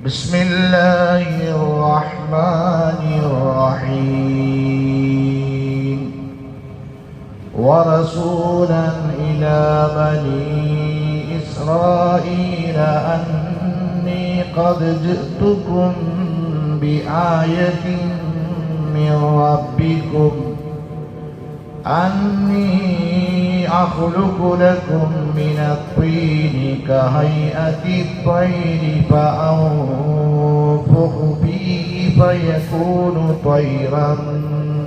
بسم الله الرحمن الرحيم ورسولا إلى بني إسرائيل أني قد جئتكم بآية من ربكم أني أخلق لكم من الطين كهيئة الطير فأنفخ فيه فيكون طيرا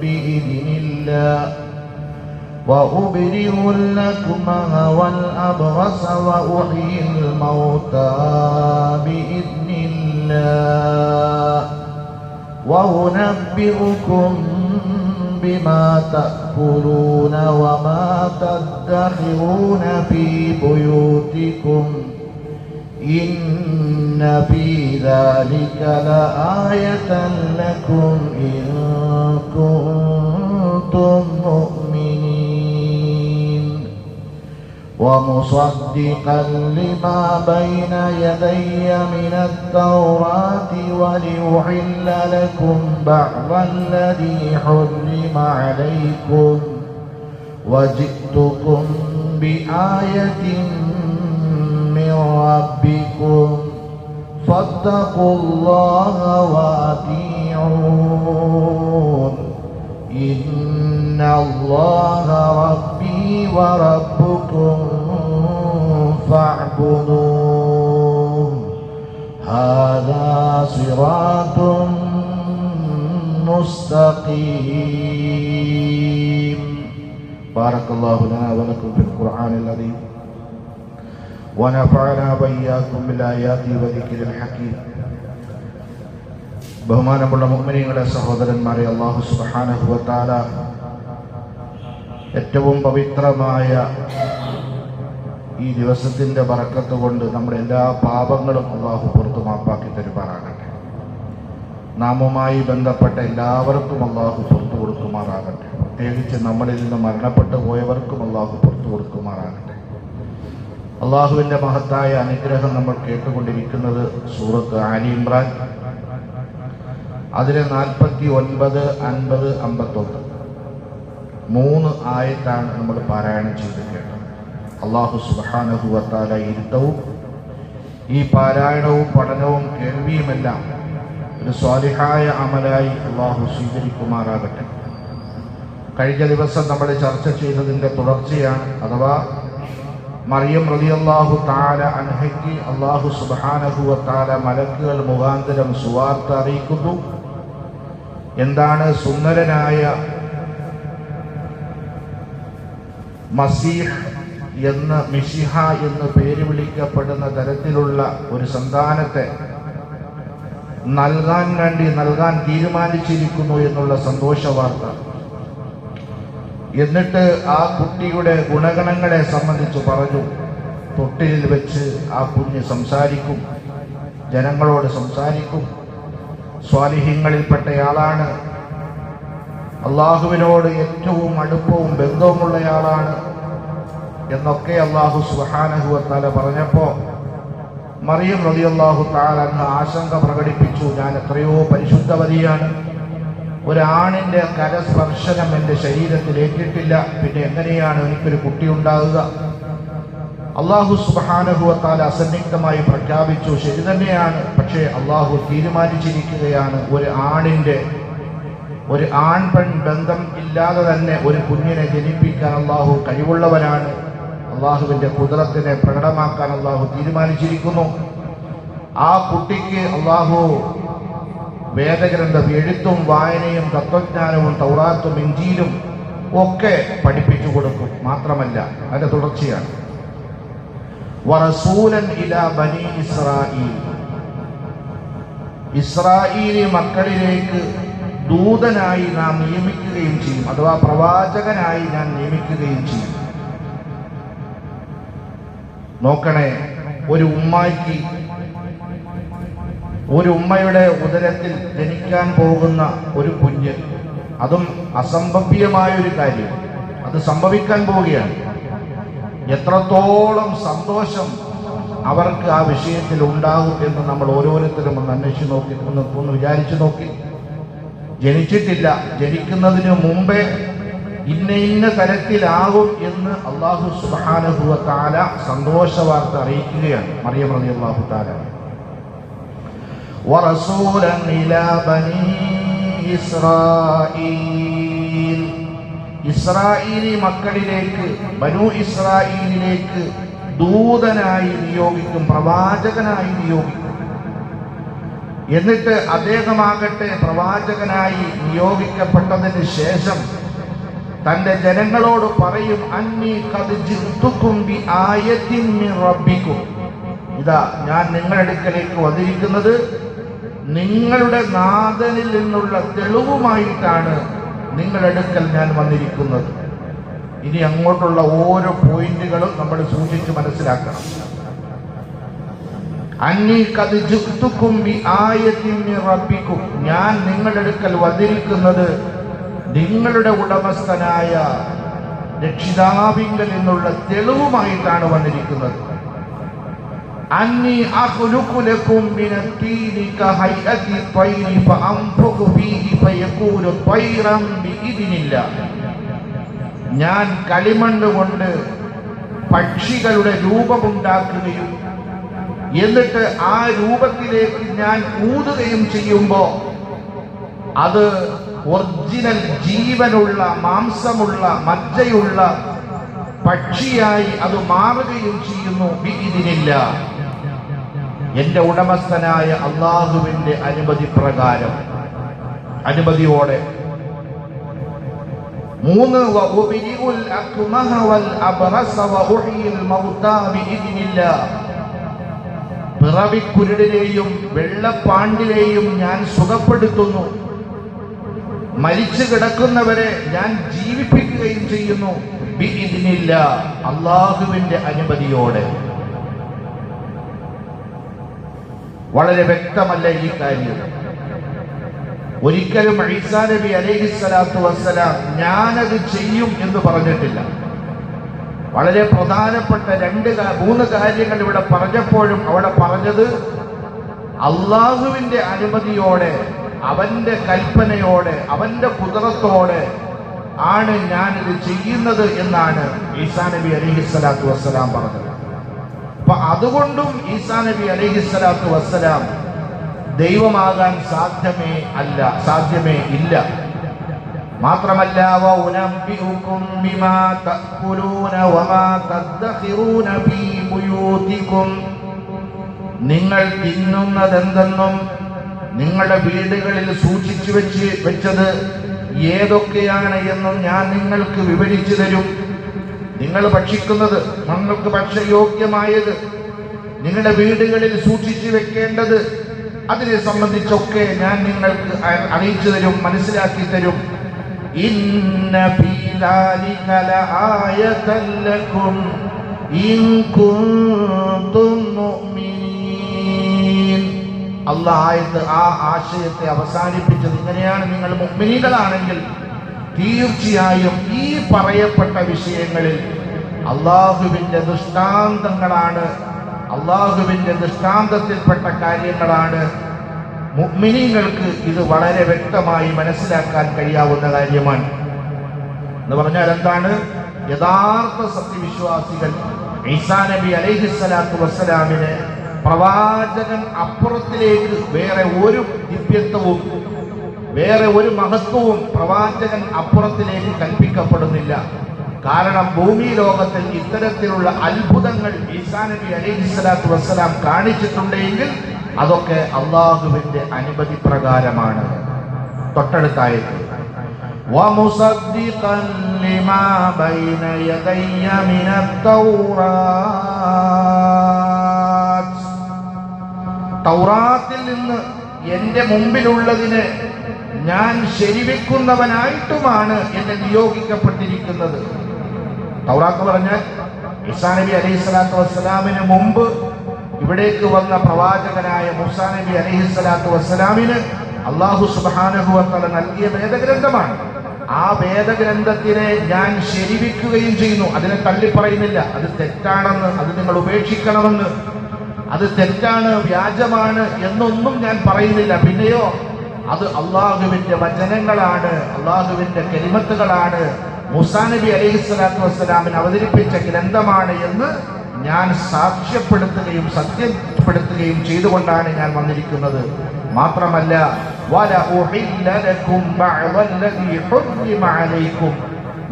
بإذن الله وأبرئ الأكمه والأبرص وأحيي الموتى بإذن الله وأنبئكم بما تأكلون وما تدخرون في بيوتكم إن في ذلك لآية لكم إن كنتم مؤمنين ومصدقا لما بين يدي من التوراة ولأحل لكم بعض الذي حرم عليكم وجئتكم بآية من ربكم فاتقوا الله وأطيعون إن الله ربي وربكم فاعبدوه هذا صراط مستقيم بارك الله لنا ولكم في القرآن العظيم ونفعنا وإياكم بالآيات وذكر الحكيم ബഹുമാനമുള്ള മുഅ്മിനീങ്ങളെ സഹോദരന്മാരെ, അല്ലാഹു സുബ്ഹാനഹു വ തആല ഏറ്റവും പവിത്രമായ ഈ ദിവസത്തിന്റെ ബറക്കത്ത് കൊണ്ട് നമ്മുടെ എല്ലാ പാപങ്ങളും അല്ലാഹു പുറത്തു മാപ്പാക്കി തരുമാറാകട്ടെ. നാമുമായി ബന്ധപ്പെട്ട എല്ലാവർക്കും അല്ലാഹു പുറത്തു കൊടുക്കുമാറാകട്ടെ. പ്രത്യേകിച്ച് നമ്മളിൽ നിന്ന് മരണപ്പെട്ടു പോയവർക്കും അല്ലാഹു പുറത്തു കൊടുക്കുമാറാകട്ടെ. അല്ലാഹുവിന്റെ മഹത്തായ അനുഗ്രഹം നമ്മൾ കേട്ടുകൊണ്ടിരിക്കുന്നത് സൂറത്ത് ആലി ഇമ്രാൻ, അതിലെ 49, 50, 51 3 ആയത്താണ് നമ്മൾ പാരായണം ചെയ്ത് കേട്ടത്. അല്ലാഹു സുബ്ഹാനഹു വ തആല ഇരുത്തവും ഈ പാരായണവും പഠനവും കേൾവിയുമെല്ലാം ഒരു സ്വാലിഹായ അമലായി അല്ലാഹു സ്വീകരിക്കുമാറാകട്ടെ. കഴിഞ്ഞ ദിവസം നമ്മൾ ചർച്ച ചെയ്തതിൻ്റെ തുടർച്ചയാണ്. അഥവാ മറിയം റളിയല്ലാഹു തആല അൻഹയ്ക്ക് അല്ലാഹു സുബ്ഹാനഹു വ തആല മലക്കുകൾ മുഖാന്തരം സുവാർത്ത അറിയിക്കുന്നു. എന്താണ് സുന്ദരനായ മസീഹ് എന്ന്, മിശിഹ എന്ന് പേര് വിളിക്കപ്പെടുന്ന തരത്തിലുള്ള ഒരു സന്താനത്തെ നൽകാൻ തീരുമാനിച്ചിരിക്കുന്നു എന്നുള്ള സന്തോഷ വാർത്ത. എന്നിട്ട് ആ കുട്ടിയുടെ ഗുണഗണങ്ങളെ സംബന്ധിച്ച് പറഞ്ഞു. തൊട്ടിലിൽ വെച്ച് ആ കുഞ്ഞ് സംസാരിക്കും, ജനങ്ങളോട് സംസാരിക്കും, സ്വാലിഹീങ്ങളിൽപ്പെട്ടയാളാണ്, അള്ളാഹുവിനോട് ഏറ്റവും അടുപ്പവും ബന്ധവുമുള്ളയാളാണ് എന്നൊക്കെ അല്ലാഹു സുബ്ഹാനഹു വ തആല പറഞ്ഞപ്പോൾ മറിയം റളിയല്ലാഹു തആല ആശങ്ക പ്രകടിപ്പിച്ചു. ഞാൻ എത്രയോ പരിശുദ്ധവതിയാണ്, ഒരാണിന്റെ കരസ്പർശനം എൻ്റെ ശരീരത്തിൽ ഏറ്റിട്ടില്ല, പിന്നെ എങ്ങനെയാണ് എനിക്കൊരു കുട്ടി ഉണ്ടാകുക? അല്ലാഹു സുബ്ഹാനഹു വ തആല അസന്നിഗ്ധമായി പ്രഖ്യാപിച്ചു, ശരി തന്നെയാണ്, പക്ഷേ അല്ലാഹു തീരുമാനിച്ചിരിക്കുകയാണ് ഒരു ആൺ-പെൺ ബന്ധം ഇല്ലാതെ തന്നെ ഒരു കുഞ്ഞിനെ ജനിപ്പിക്കാൻ അല്ലാഹു കഴിവുള്ളവനാണ്. അല്ലാഹുവിന്റെ ഖുദ്റത്തിനെ പ്രകടമാക്കാൻ അല്ലാഹു തീരുമാനിച്ചിരിക്കുന്നു. ആ കുട്ടിക്ക് അല്ലാഹു വേദഗ്രന്ഥം, എഴുത്തും വായനയും തത്വജ്ഞാനവും തൗറാത്തും ഇഞ്ചീലും ഒക്കെ പഠിപ്പിച്ചു കൊടുക്കും. മാത്രമല്ല, അതിന്റെ തുടർച്ചയാണ് വറസൂലൻ ഇലാ ബനി ഇസ്രായീൽ, ഇസ്രായേലി മക്കളിലേക്ക് ദൂതനായി നാം നിയമിക്കുകയും ചെയ്യും, അഥവാ പ്രവാചകനായി ഞാൻ നിയമിക്കുകയും ചെയ്യും. നോക്കണേ, ഒരു ഉമ്മയുടെ ഉദരത്തിൽ ജനിക്കാൻ പോകുന്ന ഒരു കുഞ്ഞ്, അതും അസംഭവ്യമായ ഒരു കാര്യം, അത് സംഭവിക്കാൻ പോവുകയാണ്. എത്രത്തോളം സന്തോഷം അവർക്ക് ആ വിഷയത്തിൽ ഉണ്ടാകും എന്ന് നമ്മൾ ഓരോരുത്തരും ഒന്ന് അന്വേഷിച്ച് നോക്കി, ഒന്ന് വിചാരിച്ചു നോക്കി. ജനിച്ചിട്ടില്ല, ജനിക്കുന്നതിന് മുമ്പേ ഇന്ന തരത്തിലാകും എന്ന് അല്ലാഹു സുബ്ഹാനഹു വ തആല സന്തോഷ വാർത്ത അറിയിക്കുകയാണ്. മറിയം റളിയല്ലാഹു തആല വറസൂലൻ ഇലാ ബനീ ഇസ്രായീൽ, ഇസ്രായേലി മക്കളിലേക്ക്, ബനൂ ഇസ്രായേലിലേക്ക് ദൂതനായി നിയോഗിക്കും, പ്രവാചകനായി നിയോഗിക്കും. എന്നിട്ട് അദ്ദേഹമാകട്ടെ പ്രവാചകനായി നിയോഗിക്കപ്പെട്ടതിന് ശേഷം തന്റെ ജനങ്ങളോട് പറയും, അന്നി ഖദ് ജിഅ്തുകും ബി ആയത്തിൻ മിൻ റബ്ബിക്കും, ഇതാ ഞാൻ നിങ്ങളുടെ അടുക്കലേക്ക് വന്നിരിക്കുന്നത് നിങ്ങളുടെ നാഥനിൽ നിന്നുള്ള തെളിവുമായിട്ടാണ് നിങ്ങളുടെ അടുക്കൽ ഞാൻ വന്നിരിക്കുന്നത്. ഇനി അങ്ങോട്ടുള്ള ഓരോ പോയിന്റുകളും നമ്മൾ സൂക്ഷിച്ച് മനസ്സിലാക്കണം. അന്നി ഖദ് ജിഅ്തുകും ബി ആയത്തിൻ മിൻ റബ്ബിക്കും, ഞാൻ നിങ്ങളുടെ അടുക്കൽ വന്നിരിക്കുന്നത് നിങ്ങളുടെ ഉടമസ്ഥനായ രക്ഷിതാവിങ്കൽ നിന്നുള്ള തെളിവുമായിട്ടാണ് വന്നിരിക്കുന്നത്. അന്നി അഖ്ലുഖു ലക്കും മിനത്തീനി കഹൈഅതി ത്വയ്രി ഫഅൻഫുഖു ഫീഹി ഫയകൂനു ത്വയ്റൻ ബിഇദ്നില്ലാഹ്, ഞാൻ കളിമണ്ണ് കൊണ്ട് പക്ഷികളുടെ രൂപമുണ്ടാക്കുകയും എന്നിട്ട് ആ രൂപത്തിലേക്ക് ഞാൻ ഊതുകയും ചെയ്യുമ്പോൾ അത് ഒറിജിനൽ ജീവനുള്ള മാംസമുള്ള മജ്ജയുള്ള പക്ഷിയായി അത് മാറുകയും ചെയ്യുന്നു ബിഇദ്നില്ലാഹ്, എന്റെ ഉടമസ്ഥനായ അള്ളാഹുവിന്റെ അനുമതി പ്രകാരം, അനുമതിയോടെ. 3 വഉബിഉൽ അക്മഹ വൽ അബ്റസ വഉഹീൽ മൗതാ ബിഇദ്നില്ലാഹ്, പിറവിക്കുരുടിനെയും വെള്ളപ്പാണ്ടിലെയും ഞാൻ സുഖപ്പെടുത്തുന്നു, മരിച്ചു കിടക്കുന്നവരെ ഞാൻ ജീവിപ്പിക്കുകയും ചെയ്യുന്നു ബിഇദ്നില്ലാഹ്, അള്ളാഹുവിന്റെ അനുമതിയോടെ. വളരെ വ്യക്തമല്ല ഈ കാര്യം? ഒരിക്കലും ഈസാ നബി അലൈഹിസ്സലാത്തു വസ്സലാം ഞാനത് ചെയ്യും എന്ന് പറഞ്ഞിട്ടില്ല. വളരെ പ്രധാനപ്പെട്ട 3 കാര്യങ്ങൾ ഇവിടെ പറഞ്ഞപ്പോഴും അവിടെ പറഞ്ഞത് അള്ളാഹുവിന്റെ അനുമതിയോടെ, അവന്റെ കൽപ്പനയോടെ, അവന്റെ ഖുദ്റത്തോടെ ആണ് ഞാനിത് ചെയ്യുന്നത് എന്നാണ് ഈസാ നബി അലൈഹിസ്സലാത്തു വസ്സലാം പറഞ്ഞത്. അപ്പൊ അതുകൊണ്ടും ഈസാ നബി അലൈഹിസ്സലാത്തു വസ്സലാം ദൈവമാകാൻ സാധ്യമേ ഇല്ല. മാത്രമല്ല വഉനബ്ബിഉകും ബിമാ തഅകുലൂന വമാ തദ്ഖിറൂന ഫീ ബുയൂതികും, നിങ്ങൾ തിന്നുന്നതെന്തെന്നും നിങ്ങളുടെ വീടുകളിൽ സൂക്ഷിച്ചു വെച്ചത് ഏതൊക്കെയാണ് എന്നും ഞാൻ നിങ്ങൾക്ക് വിവരിച്ചു തരും. നിങ്ങൾ ഭക്ഷിക്കുന്നത്, നിങ്ങൾക്ക് ഭക്ഷ്യയോഗ്യമായത്, നിങ്ങളുടെ വീടുകളിൽ സൂക്ഷിച്ചു വെക്കേണ്ടത്, അതിനെ സംബന്ധിച്ചൊക്കെ ഞാൻ നിങ്ങൾക്ക് അറിയിച്ചു തരും, മനസ്സിലാക്കി തരും. ഇന്ന ഫീ ദാലിക ലആയതൻ ലകും ഇൻ കുൻതും മുഅ്മിനീൻ. അല്ലാഹ് ആ ആശയത്തെ അവസാനിപ്പിച്ചത് ഇങ്ങനെയാണ്, നിങ്ങൾ മുഅ്മിനീകളാണെങ്കിൽ തീർച്ചയായും ഈ പറയപ്പെട്ട വിഷയങ്ങളിൽ അള്ളാഹുവിന്റെ ദൃഷ്ടാന്തങ്ങളാണ്, അള്ളാഹുവിന്റെ ദൃഷ്ടാന്തത്തിൽപ്പെട്ട കാര്യങ്ങളാണ്. മുഅ്മിനീങ്ങൾക്ക് ഇത് വളരെ വ്യക്തമായി മനസ്സിലാക്കാൻ കഴിയാവുന്ന കാര്യമാണ്. എന്ന് പറഞ്ഞാൽ എന്താണ്? യഥാർത്ഥ സത്യവിശ്വാസികൾ ഈസാ നബി അലൈഹിസ്സലാത്തു വസ്സലാമിനെ പ്രവാചകൻ അപ്പുറത്തിലേക്ക് വേറെ ഒരു ദിവ്യത്വവും വേറെ ഒരു മഹത്വവും പ്രവാചകൻ അപ്പുറത്തിലേക്ക് കൽപ്പിക്കപ്പെടുന്നില്ല. കാരണം ഭൂമി ലോകത്തിൽ ഇത്തരത്തിലുള്ള അത്ഭുതങ്ങൾ ഈസാ നബി അലൈഹിസ്സലാത്തു വസ്സലാം കാണിച്ചിട്ടുണ്ടെങ്കിൽ അതൊക്കെ അള്ളാഹുവിന്റെ അനുമതി പ്രകാരമാണ്. തൊട്ടടുത്തായിട്ട് وَمُصَدِّقًا لِمَا بَيْنَ يَدَيَّ مِنَ التَّوْرَاةِ, തൗറാത്തിൽ നിന്ന് എന്റെ മുമ്പിലുള്ളതിന് ഞാൻ ശരിവെക്കുന്നവനായിട്ടുമാണ് എന്നെ നിയോഗിക്കപ്പെട്ടിരിക്കുന്നത്. തൗറാത്ത് പറഞ്ഞാൽ ഈസാ നബി അലൈഹിസ്സലാത്തു വസ്സലാമിന് മുമ്പ് ഇവിടേക്ക് വന്ന പ്രവാചകനായ മൂസാ നബി അലൈഹിസ്സലാത്തു വസ്സലാമിന് അല്ലാഹു സുബ്ഹാനഹു വ തആല നൽകിയ വേദഗ്രന്ഥമാണ്. ആ വേദഗ്രന്ഥത്തിനെ ഞാൻ ശരിവെക്കുകയും ചെയ്യുന്നു. അതിനെ തള്ളിപ്പറയുന്നില്ല, അത് തെറ്റാണെന്ന്, അത് നിങ്ങൾ ഉപേക്ഷിക്കണമെന്ന് അത് തെറ്റാണ്, വ്യാജമാണ് എന്നൊന്നും ഞാൻ പറയുന്നില്ല. പിന്നെയോ അത് അള്ളാഹുവിന്റെ വചനങ്ങളാണ്, അള്ളാഹുവിന്റെ കലിമത്തുകളാണ്, മൂസാ നബി അലൈഹിസ്സലാത്തു വസ്സലാമിന് അവതരിപ്പിച്ച ഗ്രന്ഥമാണ് എന്ന് ഞാൻ സാക്ഷ്യപ്പെടുത്തുകയും സത്യപ്പെടുത്തുകയും ചെയ്തുകൊണ്ടാണ് ഞാൻ വന്നിരിക്കുന്നത്. മാത്രമല്ല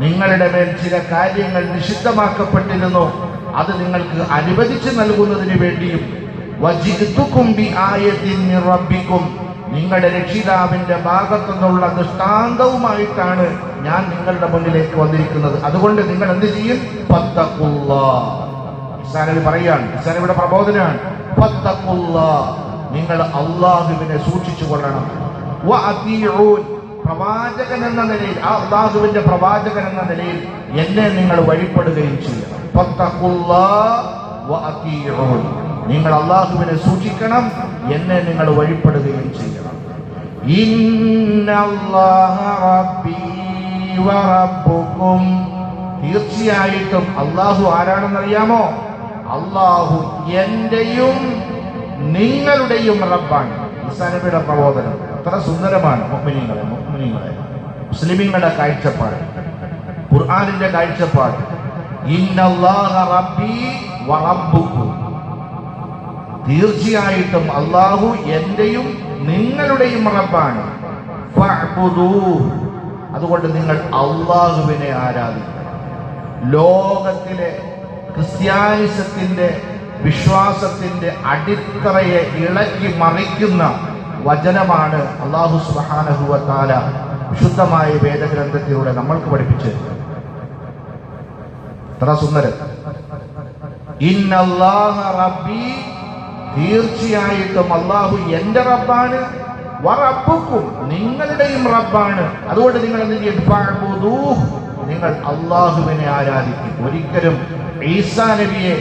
നിങ്ങളുടെ മേൽ ചില കാര്യങ്ങൾ നിഷിദ്ധമാക്കപ്പെട്ടിരുന്നു, അത് നിങ്ങൾക്ക് അനുവദിച്ചു നൽകുന്നതിന് വേണ്ടിയും നിങ്ങളുടെ രക്ഷിതാവിന്റെ ഭാഗത്തു നിന്നുള്ള ദൃഷ്ടാന്തവുമായിട്ടാണ് ഞാൻ നിങ്ങളുടെ മുന്നിലേക്ക് വന്നിരിക്കുന്നത്. അതുകൊണ്ട് നിങ്ങൾ എന്ത് ചെയ്യും? ഈസാ നബി പറയാണ്, ഈസാ നബിയുടെ പ്രബോധനമാണ്, നിങ്ങൾ അള്ളാഹുവിനെ സൂക്ഷിച്ചു കൊള്ളണം. പ്രവാചകൻ എന്ന നിലയിൽ, ആ അള്ളാഹുവിന്റെ പ്രവാചകൻ എന്ന നിലയിൽ എന്നെ നിങ്ങൾ വഴിപ്പെടുകയും ചെയ്യണം. നിങ്ങൾ അള്ളാഹുവിനെ സൂക്ഷിക്കണം, എന്നെ നിങ്ങൾ വഴിപ്പെടുകയും ചെയ്യണം. തീർച്ചയായിട്ടും അള്ളാഹു ആരാണെന്നറിയാമോ? അള്ളാഹു എന്റെയും നിങ്ങളുടെയും റബ്ബാണ്. ഈസാ നബിയുടെ പ്രബോധനം അത്ര സുന്ദരമാണ്. മുഅ്മിനീങ്ങളെ മുസ്ലിമീങ്ങളുടെ കാഴ്ചപ്പാട്, ഖുർആനിന്റെ കാഴ്ചപ്പാട്, ഇന്നല്ലാഹ റബ്ബി വ റബ്ബുക്കും, തീർച്ചയായിട്ടും അള്ളാഹു എന്റെയും നിങ്ങളുടെയും റബ്ബാണ്. ഫഅ്ബുദൂഹു, അതുകൊണ്ട് നിങ്ങൾ അള്ളാഹുവിനെ ആരാധിക്കണം. ലോകത്തിലെ ക്രിസ്ത്യാനിസത്തിന്റെ വിശ്വാസത്തിന്റെ അടിത്തറയെ ഇളക്കി മറിക്കുന്ന വചനമാണ് അല്ലാഹു സുബ്ഹാനഹു വ തആല വിശുദ്ധമായ വേദഗ്രന്ഥത്തിലൂടെ നമ്മൾക്ക് പഠിപ്പിച്ചത്. എത്ര സുന്ദരം! ഇന്നല്ലാഹ റബ്ബി, തീർച്ചയായിട്ടും അല്ലാഹു എന്റെ റബ്ബാണ്, വറബ്ബുക്കും, നിങ്ങളുടെയും റബ്ബാണ്. അതുകൊണ്ട് നിങ്ങൾ എന്ത് ചെയ്യും? ഫഅ്ബുദൂഹു, നിങ്ങൾ അള്ളാഹുവിനെ ആരാധിക്കും. ഒരിക്കലും ഈസാ നബിയെ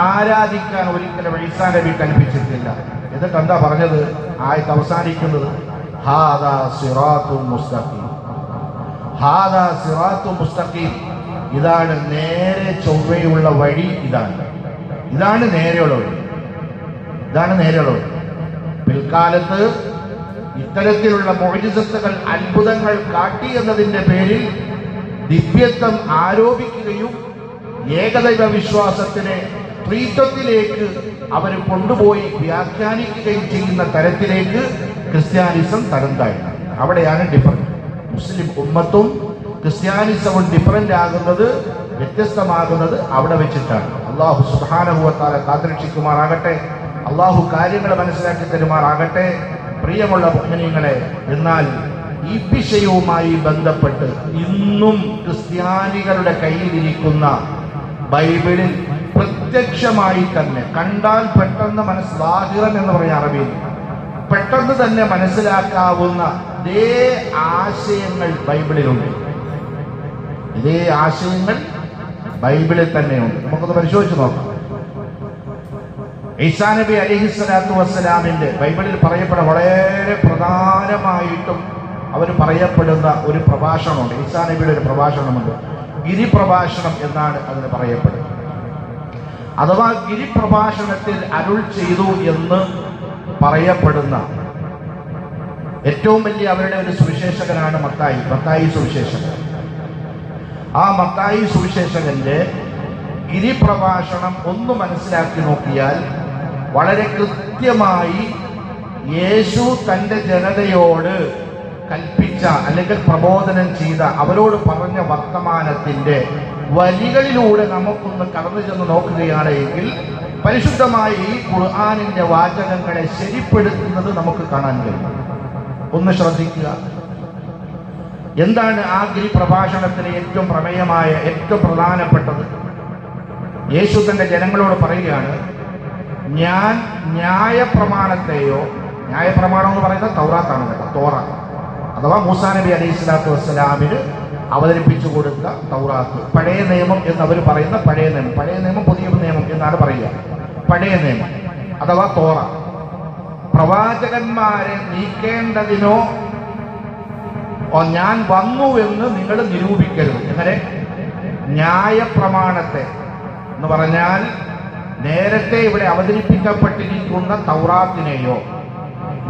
ആരാധിക്കാൻ ഒരിക്കലും ഈസാ നബി കൽപ്പിച്ചിട്ടില്ല. എന്നിട്ട് എന്താ പറഞ്ഞത്? ആയത്ത് അവസാനിക്കുന്നത് ഹാദാ സിറാത്തുൽ മുസ്തഖീം, ഹാദാ സിറാത്തുൽ മുസ്തഖീം, ഇതാണ് നേരെ ചൊവ്വയുള്ള വഴി, ഇതാണ് നേരെയുള്ള വഴി, ഇതാണ് നേരെയുള്ള വഴി. പിൽക്കാലത്ത് ഇത്തരത്തിലുള്ള മുഅ്ജിസത്തുകൾ, അത്ഭുതങ്ങൾ കാട്ടി എന്നതിന്റെ പേരിൽ ദിവ്യത്വം ആരോപിക്കുകയും ഏകദൈവ വിശ്വാസത്തിനെ ത്രിത്വത്തിലേക്ക് അവർ കൊണ്ടുപോയി വ്യാഖ്യാനിക്കുകയും ചെയ്യുന്ന തരത്തിലേക്ക് ക്രിസ്ത്യാനിസം തരം താഴ്ന്നു. അവിടെയാണ് ഡിഫറൻറ്റ്. മുസ്ലിം ഉമ്മത്തും ക്രിസ്ത്യാനിസവും ഡിഫറൻ്റ് ആകുന്നത്, വ്യത്യസ്തമാകുന്നത് അവിടെ വെച്ചിട്ടാണ്. അല്ലാഹു സുബ്ഹാനഹു വ തആല കാത്തുരക്ഷിക്കുമാറാകട്ടെ. അല്ലാഹു കാര്യങ്ങൾ മനസ്സിലാക്കി തരുമാറാകട്ടെ. പ്രിയമുള്ള മുഅ്മിനീങ്ങളെ, എന്നാൽ ഈ വിഷയവുമായി ബന്ധപ്പെട്ട് ഇന്നും ക്രിസ്ത്യാനികളുടെ കയ്യിലിരിക്കുന്ന ബൈബിളിൽ പ്രത്യക്ഷമായി തന്നെ കണ്ടാൽ പെട്ടെന്ന് ലാഹിറൻ എന്ന് പറഞ്ഞ അറബിയിൽ പെട്ടെന്ന് തന്നെ മനസ്സിലാക്കാവുന്ന ഇതേ ആശയങ്ങൾ ബൈബിളിലുണ്ട്. ഇതേ ആശയങ്ങൾ ബൈബിളിൽ തന്നെയുണ്ട്. നമുക്കൊന്ന് പരിശോധിച്ച് നോക്കാം. ഈസാ നബി അലൈഹിസ്സലാത്തു വസ്സലാമിന്റെ ബൈബിളിൽ പറയപ്പെടുന്ന വളരെ പ്രധാനമായിട്ടും അവർ പറയപ്പെടുന്ന ഒരു പ്രഭാഷണമുണ്ട്. ഈസാ നബിയുടെ ഒരു പ്രഭാഷണമുണ്ട്. ഗിരിപ്രഭാഷണം എന്നാണ് അതിന് പറയപ്പെടുന്നത്. അഥവാ ഗിരിപ്രഭാഷണത്തിൽ അരുൾ ചെയ്തു എന്ന് പറയപ്പെടുന്ന ഏറ്റവും വലിയ അവരുടെ ഒരു സുവിശേഷകനാണ് മത്തായി സുവിശേഷകൻ. ആ മത്തായി സുവിശേഷകന്റെ ഗിരിപ്രഭാഷണം ഒന്ന് മനസ്സിലാക്കി നോക്കിയാൽ വളരെ കൃത്യമായി യേശു തൻ്റെ ജനതയോട് കൽപ്പിച്ച അല്ലെങ്കിൽ പ്രബോധനം ചെയ്ത, അവരോട് പറഞ്ഞ വർത്തമാനത്തിന്റെ വരികളിലൂടെ നമുക്കൊന്ന് കടന്നു ചെന്ന് നോക്കുകയാണ് എങ്കിൽ പരിശുദ്ധമായി ഈ ഖുർആനിന്റെ വാചകങ്ങളെ ശരിപ്പെടുത്തുന്നത് നമുക്ക് കാണാൻ കഴിയും. ഒന്ന് ശ്രദ്ധിക്കുക. എന്താണ് ആ ഗിരിപ്രഭാഷണത്തിന് ഏറ്റവും പ്രമേയമായ, ഏറ്റവും പ്രധാനപ്പെട്ടത്? യേശു തന്റെ ജനങ്ങളോട് പറയുകയാണ്, ഞാൻ ന്യായപ്രമാണത്തെയോ, ന്യായപ്രമാണം എന്ന് പറയുന്നത് തൗറാത്താണ് കേട്ടോ, തോറ അഥവാ മൂസാ നബി അലൈഹിസ്സലാത്തു വസ്സലാമിന് അവതരിപ്പിച്ചു കൊടുത്ത തൗറാത്ത്, പഴയ നിയമം എന്നവർ പറയുന്ന പഴയ നിയമം പുതിയ നിയമം എന്നാണ് പറയുക. പഴയ നിയമം അഥവാ തോറ പ്രവാചകന്മാരെ നീക്കേണ്ടതിനോ ഞാൻ വന്നു എന്ന് നിങ്ങൾ നിരൂപിക്കരുത്. എങ്ങനെ? ന്യായപ്രമാണത്തെ എന്ന് പറഞ്ഞാൽ നേരത്തെ ഇവിടെ അവതരിപ്പിക്കപ്പെട്ടിരിക്കുന്ന തൗറാത്തിനെയോ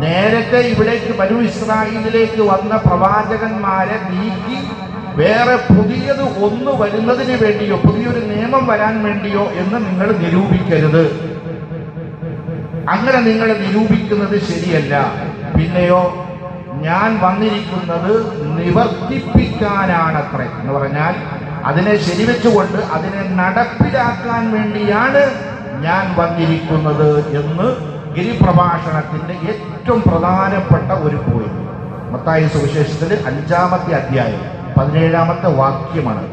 നേരത്തെ ഇവിടേക്ക് ബനൂ ഇസ്രായേലിലേക്ക് വന്ന പ്രവാചകന്മാരെ നീക്കി വേറെ പുതിയത് ഒന്ന് വരുന്നതിന് വേണ്ടിയോ പുതിയൊരു നിയമം വരാൻ വേണ്ടിയോ എന്ന് നിങ്ങൾ നിരൂപിക്കരുത്. അങ്ങനെ നിങ്ങൾ നിരൂപിക്കുന്നത് ശരിയല്ല. പിന്നെയോ ഞാൻ വന്നിരിക്കുന്നത് നിവർത്തിപ്പിക്കാനാണത്രേ എന്ന് പറഞ്ഞാൽ അതിനെ ശരിവെച്ചുകൊണ്ട് അതിനെ നടപ്പിലാക്കാൻ വേണ്ടിയാണ് ഞാൻ വന്നിരിക്കുന്നത് എന്ന് ഗിരിപ്രഭാഷണത്തിന്റെ ഏറ്റവും പ്രധാനപ്പെട്ട ഒരു പോയിന്റ്. മത്തായി സുവിശേഷത്തിൽ 5-ാമത്തെ അധ്യായം 17-ാമത്തെ വാക്യമാണ്.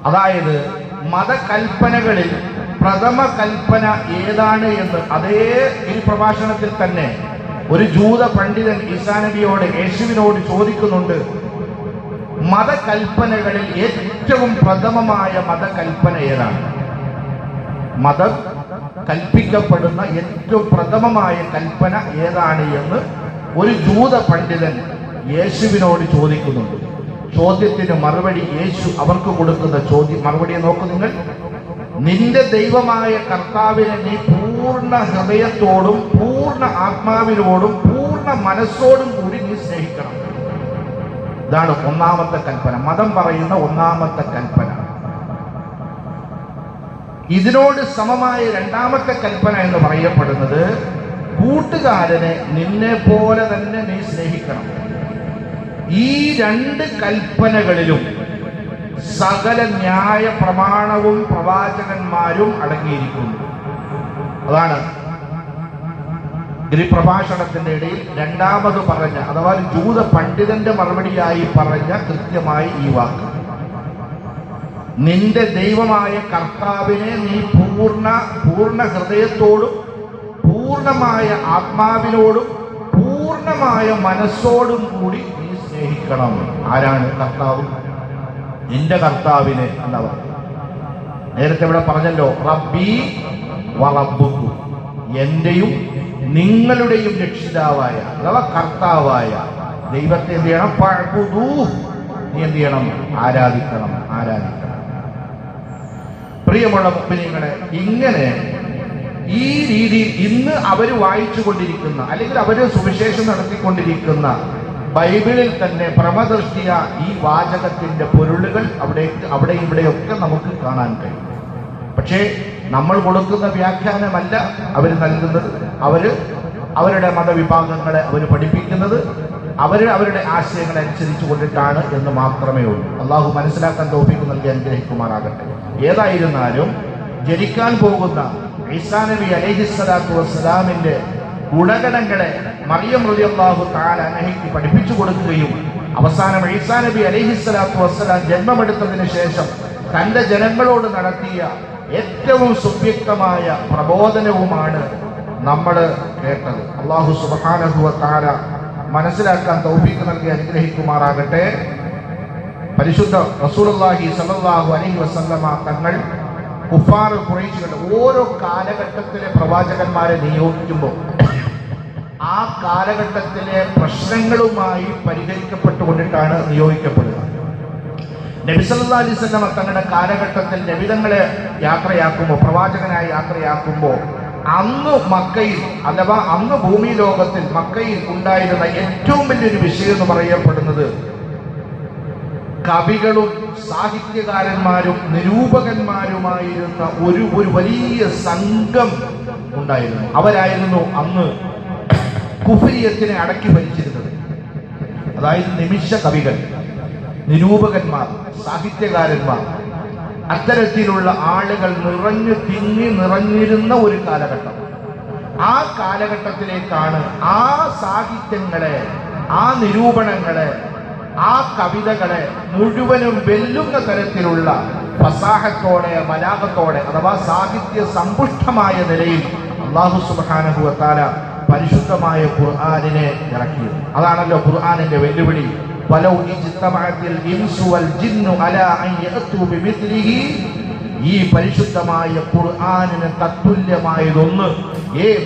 അതായത് മതകൽപ്പനകളിൽ പ്രഥമ കൽപ്പന ഏതാണ് എന്ന് അതേ ഈ പ്രഭാഷണത്തിൽ തന്നെ ഒരു ജൂത പണ്ഡിതൻ ഈസാ നബിയോട് യേശുവിനോട് ചോദിക്കുന്നുണ്ട്. മതകൽപ്പനകളിൽ ഏറ്റവും പ്രഥമമായ മതകൽപ്പന ഏതാണ്? മതം കൽപ്പിക്കപ്പെടുന്ന ഏറ്റവും പ്രഥമമായ കൽപ്പന ഏതാണ് എന്ന് ഒരു ജൂത പണ്ഡിതൻ യേശുവിനോട് ചോദിക്കുന്നുണ്ട്. ചോദ്യത്തിന് മറുപടി യേശു അവർക്ക് കൊടുക്കുന്ന മറുപടിയെ നോക്കൂ നിങ്ങൾ. നിന്റെ ദൈവമായ കർത്താവിനെ നീ പൂർണ്ണ ഹൃദയത്തോടും പൂർണ്ണ ആത്മാവിനോടും പൂർണ്ണ മനസ്സോടും കൂടി നീ സ്നേഹിക്കണം. ഇതാണ് ഒന്നാമത്തെ കൽപ്പന, മതം പറയുന്ന ഒന്നാമത്തെ കൽപ്പന. ഇതിനോട് സമമായ രണ്ടാമത്തെ കൽപ്പന എന്ന് പറയപ്പെടുന്നത് കൂട്ടുകാരനെ നിന്നെ പോലെ തന്നെ നീ സ്നേഹിക്കണം. ഈ രണ്ട് കൽപ്പനകളിലും സകല ന്യായ പ്രമാണവും പ്രവാചകന്മാരും അടങ്ങിയിരിക്കുന്നു. അതാണ് ഗിരിപ്രഭാഷണത്തിന്റെ ഇടയിൽ രണ്ടാമത് പറഞ്ഞ അഥവാ ജൂത പണ്ഡിതന്റെ മറുപടിയായി പറഞ്ഞ കൃത്യമായി ഈ വാക്ക്. നിന്റെ ദൈവമായ കർത്താവിനെ നീ പൂർണ്ണ ഹൃദയത്തോടും പൂർണ്ണമായ ആത്മാവിനോടും പൂർണ്ണമായ മനസ്സോടും കൂടി നീ സ്നേഹിക്കണം. ആരാണ് കർത്താവ്? നിന്റെ കർത്താവിനെ എന്നാ പറഞ്ഞു. നേരത്തെ ഇവിടെ പറഞ്ഞല്ലോ, റബ്ബി വറബ്ബുക്കും, എന്റെയും നിങ്ങളുടെയും രക്ഷിതാവായ അഥവാ കർത്താവായ ദൈവത്തെ എന്ത് ചെയ്യണം? നീ എന്ത് ചെയ്യണം? ആരാധിക്കണം. പ്രിയമുള്ള മുഅ്മിനീങ്ങളെ, ഇങ്ങനെ ഈ രീതിയിൽ ഇന്ന് അവർ വായിച്ചു കൊണ്ടിരിക്കുന്ന അല്ലെങ്കിൽ അവർ സുവിശേഷം നടത്തിക്കൊണ്ടിരിക്കുന്ന ബൈബിളിൽ തന്നെ പ്രമദൃഷ്ടിയ ഈ വാചകത്തിന്റെ പൊരുളുകൾ അവിടെ ഇവിടെയൊക്കെ നമുക്ക് കാണാൻ കഴിയും. പക്ഷേ നമ്മൾ കൊടുക്കുന്ന വ്യാഖ്യാനമല്ല അവർ നൽകുന്നത്. അവരുടെ മതവിഭാഗങ്ങളെ അവർ പഠിപ്പിക്കുന്നത് അവരുടെ ആശയങ്ങളെ അനുസരിച്ചു കൊണ്ടിട്ടാണ് എന്ന് മാത്രമേ ഉള്ളൂ. അള്ളാഹു മനസ്സിലാക്കാൻ തൗഫീഖ് നൽകി അനുഗ്രഹിക്കുമാറാകട്ടെ. ഏതായിരുന്നാലും ജനിക്കാൻ പോകുന്ന ഈസാ നബി അലൈഹിസ്സലാത്തു വസ്സലാമിന്റെ ഗുണഗണങ്ങളെ മറിയം റളിയല്ലാഹു തആല അൻഹയ്ക്ക് പഠിപ്പിച്ചു കൊടുക്കുകയും അവസാനം ഈസാ നബി അലൈഹിസ്സലാത്തു വസ്സലാം ജന്മമെടുത്തതിന് ശേഷം തന്റെ ജനങ്ങളോട് നടത്തിയ ഏറ്റവും സുവ്യക്തമായ പ്രബോധനവുമാണ് നമ്മൾ കേട്ടത്. അല്ലാഹു സുബ്ഹാനഹു വ തആല മനസ്സിലാക്കാൻ തൗഫീഖ് നൽകി അനുഗ്രഹിക്കുമാറാകട്ടെ. പരിശുദ്ധ റസൂലുള്ളാഹി സ്വല്ലല്ലാഹു അലൈഹി വസല്ലമ തങ്ങൾ കുഫാർ ഖുറൈശികളുടെ ഓരോ കാലഘട്ടത്തിലെ പ്രവാചകന്മാരെ നിയോഗിക്കുമ്പോൾ ആ കാലഘട്ടത്തിലെ പ്രശ്നങ്ങളുമായി പരിഹരിക്കപ്പെട്ടുകൊണ്ടിട്ടാണ് നിയോഗിക്കപ്പെടുക. നബി സല്ലല്ലാഹു അലൈഹി വസല്ലമ തങ്ങളുടെ കാലഘട്ടത്തിൽ നബിതങ്ങളെ യാത്രയാക്കുമ്പോൾ, പ്രവാചകനായി യാത്രയാക്കുമ്പോൾ അന്ന് മക്കയിൽ അഥവാ അന്ന് ഭൂമി ലോകത്തിൽ മക്കയിൽ ഉണ്ടായിരുന്ന ഏറ്റവും വലിയൊരു വിഷയം എന്ന് പറയപ്പെടുന്നത് കവികളും സാഹിത്യകാരന്മാരും നിരൂപകന്മാരുമായിരുന്ന ഒരു വലിയ സംഘം ഉണ്ടായിരുന്നു. അവരായിരുന്നു അന്ന് കുഫ്രിയത്തിനെ അടക്കി ഭരിച്ചിരുന്നത്. അതായത് നിമിഷ കവികൾ, നിരൂപകന്മാർ, സാഹിത്യകാരന്മാർ, അത്തരത്തിലുള്ള ആളുകൾ നിറഞ്ഞിരുന്ന ഒരു കാലഘട്ടം. ആ കാലഘട്ടത്തിലേക്കാണ് ആ സാഹിത്യങ്ങളെ, ആ നിരൂപണങ്ങളെ, ആ കവിതകളെ മുഴുവനും വെല്ലുന്ന തരത്തിലുള്ള ഫസാഹത്തോടെ, ബലാഗത്തോടെ അഥവാ സാഹിത്യ സമ്പുഷ്ടമായ നിലയിൽ അല്ലാഹു സുബ്ഹാനഹു വ തആല പരിശുദ്ധമായ ഖുർആനിനെ ഇറക്കിയത്. അതാണല്ലോ ഖുർആനിന്റെ വെല്ലുവിളി. വലൗ ഇജ്തമഅത്തിൽ ഇൻസു വൽ ജിന്നു അലാ അൻ യഅതു ബിമിത്ലിഹി, ഈ പരിശുദ്ധമായ ഖുർആനിന് തത്തുല്യമായതൊന്ന്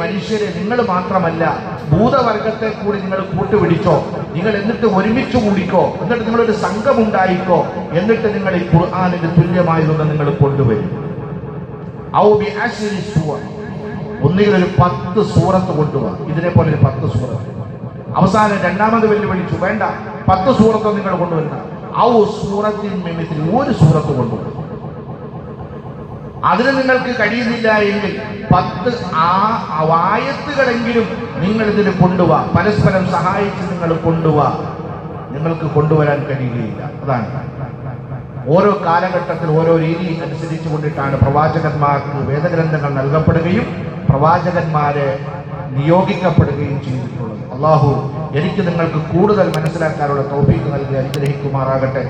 മനുഷ്യരെ നിങ്ങൾ മാത്രമല്ല ഭൂതവർഗത്തെ കൂടി നിങ്ങൾ കൂട്ടുപിടിച്ചോ, നിങ്ങൾ എന്നിട്ട് ഒരുമിച്ച് കൂടിക്കോ, എന്നിട്ട് നിങ്ങളൊരു സംഘം ഉണ്ടായിക്കോ, എന്നിട്ട് നിങ്ങൾ ഈ ഖുർആനിന് തുല്യമായതൊന്ന് നിങ്ങൾ കൊണ്ടുവരും. ഒന്നുകിൽ ഒരു 10 സൂറത്ത് കൊണ്ടുപോവാ, ഇതിനെ പോലെ ഒരു 10 സൂറത്ത്. അവസാനം രണ്ടാമത് വെല്ലുവിളിച്ചു, വേണ്ട 10 സൂറത്ത് നിങ്ങൾ കൊണ്ടുവരുന്ന സൂറത്തിൻ മിമിത്തിൽ ഒരു സൂറത്ത് കൊണ്ടുപോകും. അതിന് നിങ്ങൾക്ക് കഴിയുന്നില്ല എങ്കിൽ 10 ആയത്തുകളെങ്കിലും നിങ്ങൾ ഇതിന് കൊണ്ടുപോവാ, പരസ്പരം സഹായിച്ച് നിങ്ങൾ കൊണ്ടുപോവാ. നിങ്ങൾക്ക് കൊണ്ടുവരാൻ കഴിയുകയില്ല. അതാണ് ഓരോ കാലഘട്ടത്തിൽ ഓരോ രീതി അനുസരിച്ച് കൊണ്ടിട്ടാണ് പ്രവാചകന്മാർക്ക് വേദഗ്രന്ഥങ്ങൾ നൽകപ്പെടുകയും പ്രവാചകന്മാരെ നിയോഗിക്കപ്പെടുകയും ചെയ്തിട്ടുള്ളത്. അള്ളാഹു എനിക്ക് നിങ്ങൾക്ക് കൂടുതൽ മനസ്സിലാക്കാനുള്ള തൗഫീഖ് നൽകി അനുഗ്രഹിക്കുമാറാകട്ടെ.